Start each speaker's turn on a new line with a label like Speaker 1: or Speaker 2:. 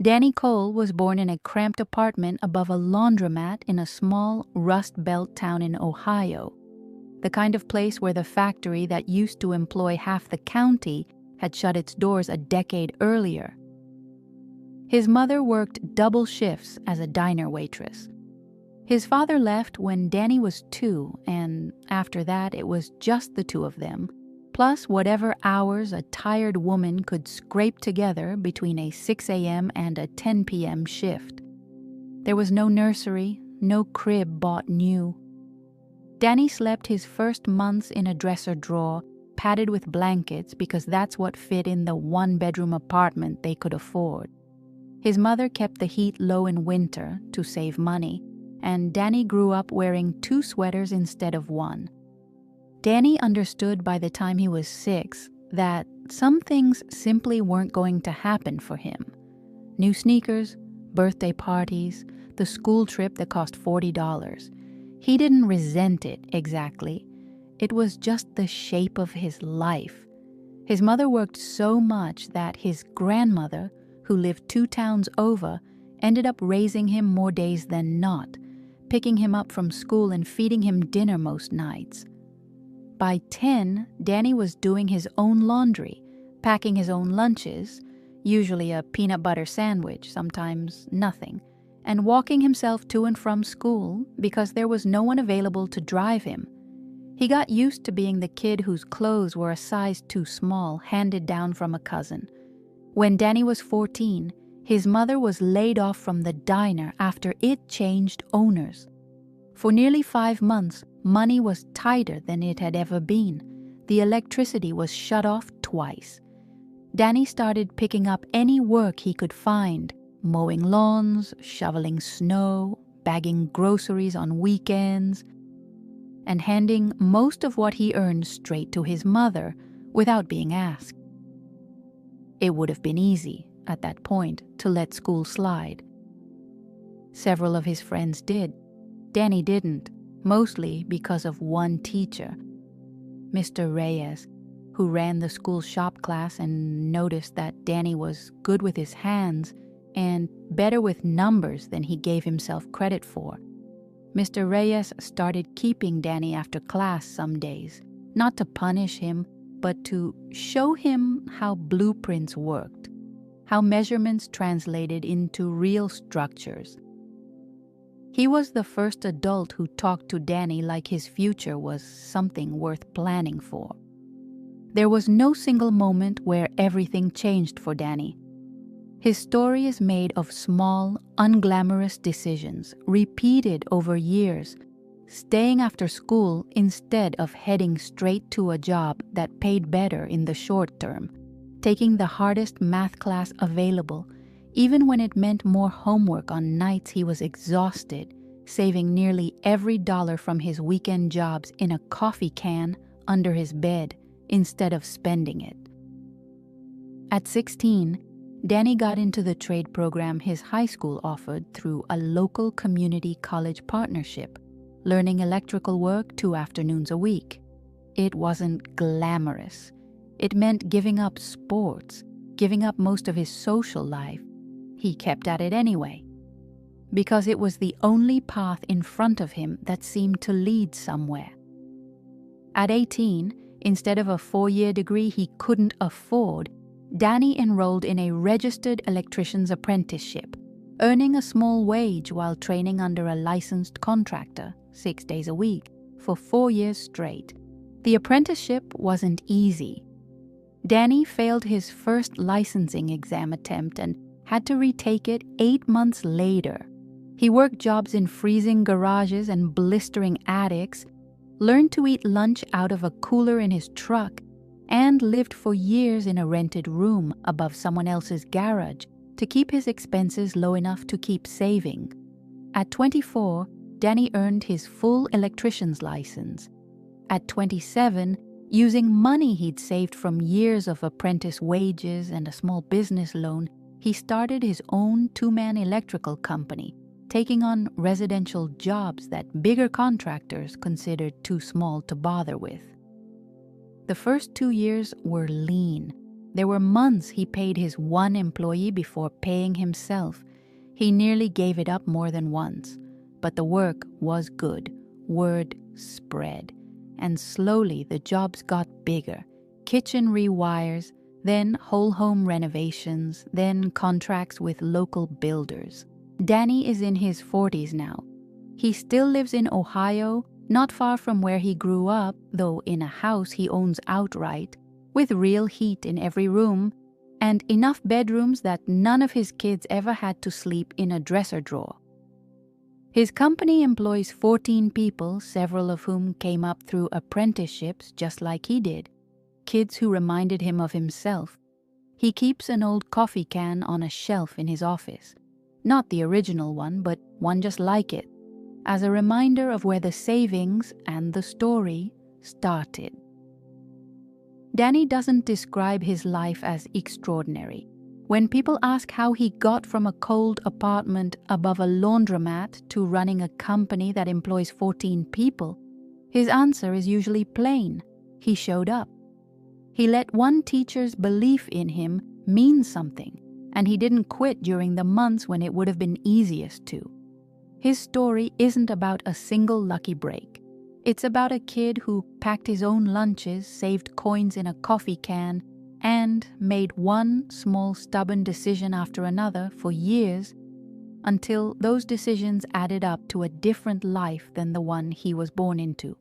Speaker 1: Danny Cole was born in a cramped apartment above a laundromat in a small Rust Belt town in Ohio, the kind of place where the factory that used to employ half the county had shut its doors a decade earlier. His mother worked double shifts as a diner waitress. His father left when Danny was 2, and after that it was just the two of them, plus whatever hours a tired woman could scrape together between a 6 a.m. and a 10 p.m. shift. There was no nursery, no crib bought new. Danny slept his first months in a dresser drawer, padded with blankets because that's what fit in the one-bedroom apartment they could afford. His mother kept the heat low in winter to save money, and Danny grew up wearing 2 sweaters instead of 1. Danny understood by the time he was 6 that some things simply weren't going to happen for him. New sneakers, birthday parties, the school trip that cost $40. He didn't resent it exactly. It was just the shape of his life. His mother worked so much that his grandmother, who lived 2 towns over, ended up raising him more days than not, picking him up from school and feeding him dinner most nights. By 10, Danny was doing his own laundry, packing his own lunches, usually a peanut butter sandwich, sometimes nothing, and walking himself to and from school because there was no one available to drive him. He got used to being the kid whose clothes were a size too small, handed down from a cousin. When Danny was 14, his mother was laid off from the diner after it changed owners. For nearly 5 months, money was tighter than it had ever been. The electricity was shut off twice. Danny started picking up any work he could find, mowing lawns, shoveling snow, bagging groceries on weekends, and handing most of what he earned straight to his mother without being asked. It would have been easy, at that point, to let school slide. Several of his friends did. Danny didn't, mostly because of one teacher, Mr. Reyes, who ran the school shop class and noticed that Danny was good with his hands and better with numbers than he gave himself credit for. Mr. Reyes started keeping Danny after class some days, not to punish him, but to show him how blueprints worked, how measurements translated into real structures. He was the first adult who talked to Danny like his future was something worth planning for. There was no single moment where everything changed for Danny. His story is made of small, unglamorous decisions repeated over years, staying after school instead of heading straight to a job that paid better in the short term, taking the hardest math class available, even when it meant more homework on nights he was exhausted, saving nearly every dollar from his weekend jobs in a coffee can under his bed instead of spending it. At 16, Danny got into the trade program his high school offered through a local community college partnership, learning electrical work 2 afternoons a week. It wasn't glamorous. It meant giving up sports, giving up most of his social life. He kept at it anyway, because it was the only path in front of him that seemed to lead somewhere. At 18, instead of a 4-year degree he couldn't afford, Danny enrolled in a registered electrician's apprenticeship, earning a small wage while training under a licensed contractor 6 days a week for 4 years straight. The apprenticeship wasn't easy. Danny failed his first licensing exam attempt and had to retake it 8 months later. He worked jobs in freezing garages and blistering attics, learned to eat lunch out of a cooler in his truck, and lived for years in a rented room above someone else's garage to keep his expenses low enough to keep saving. At 24, Danny earned his full electrician's license. At 27, using money he'd saved from years of apprentice wages and a small business loan, he started his own 2-man electrical company, taking on residential jobs that bigger contractors considered too small to bother with. The first 2 years were lean. There were months he paid his one employee before paying himself. He nearly gave it up more than once. But the work was good. Word spread. And slowly the jobs got bigger. Kitchen rewires, then whole home renovations, then contracts with local builders. Danny is in his 40s now. He still lives in Ohio, not far from where he grew up, though in a house he owns outright, with real heat in every room, and enough bedrooms that none of his kids ever had to sleep in a dresser drawer. His company employs 14 people, several of whom came up through apprenticeships just like he did, kids who reminded him of himself. He keeps an old coffee can on a shelf in his office. Not the original one, but one just like it, as a reminder of where the savings and the story started. Danny doesn't describe his life as extraordinary. When people ask how he got from a cold apartment above a laundromat to running a company that employs 14 people, his answer is usually plain. He showed up. He let one teacher's belief in him mean something, and he didn't quit during the months when it would have been easiest to. His story isn't about a single lucky break. It's about a kid who packed his own lunches, saved coins in a coffee can, and made one small stubborn decision after another for years until those decisions added up to a different life than the one he was born into.